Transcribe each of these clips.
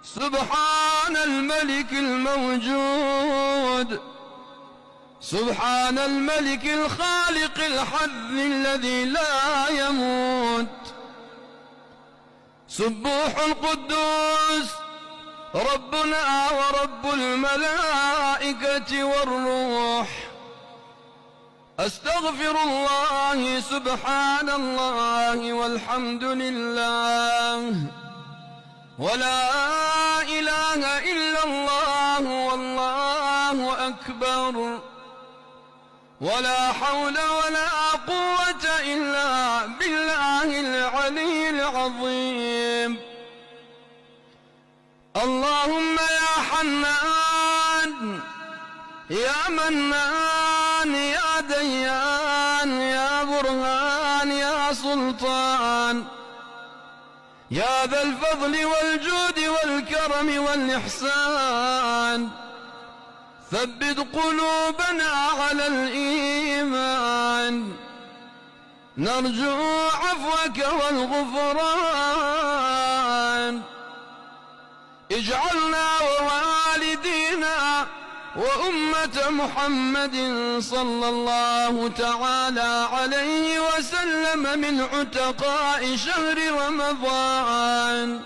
سبحان الملك الموجود، سبحان الملك الخالق الحي الذي لا يموت. سبوح القدوس ربنا ورب الملائكة والروح. أستغفر الله سبحان الله والحمد لله ولا إله إلا الله والله أكبر، ولا حول ولا قوة إلا بالله العلي العظيم. اللهم يا حنان يا منان يا ديان يا برهان يا سلطان، يا ذا الفضل والجود والكرم والإحسان، ثبت قلوبنا على الإيمان. نرجو عفوك والغفران. اجعلنا ووالدينا وأمة محمد صلى الله تعالى عليه وسلم من عتقاء شهر رمضان.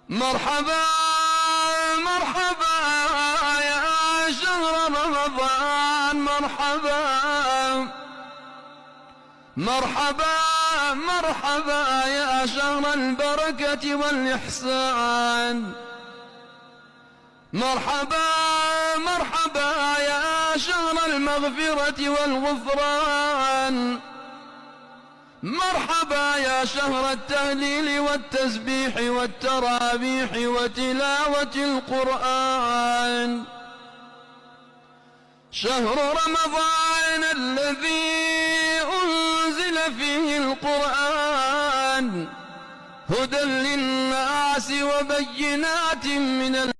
مرحبا مرحبا يا شهر رمضان، مرحبا مرحبا مرحبا يا شهر البركة والإحسان. مرحبا مرحبا يا شهر المغفرة والغفران. مرحبا يا شهر التهليل والتسبيح والترابيح وتلاوة القرآن. شهر رمضان الذي أنزل فيه القرآن هدى للناس وبينات من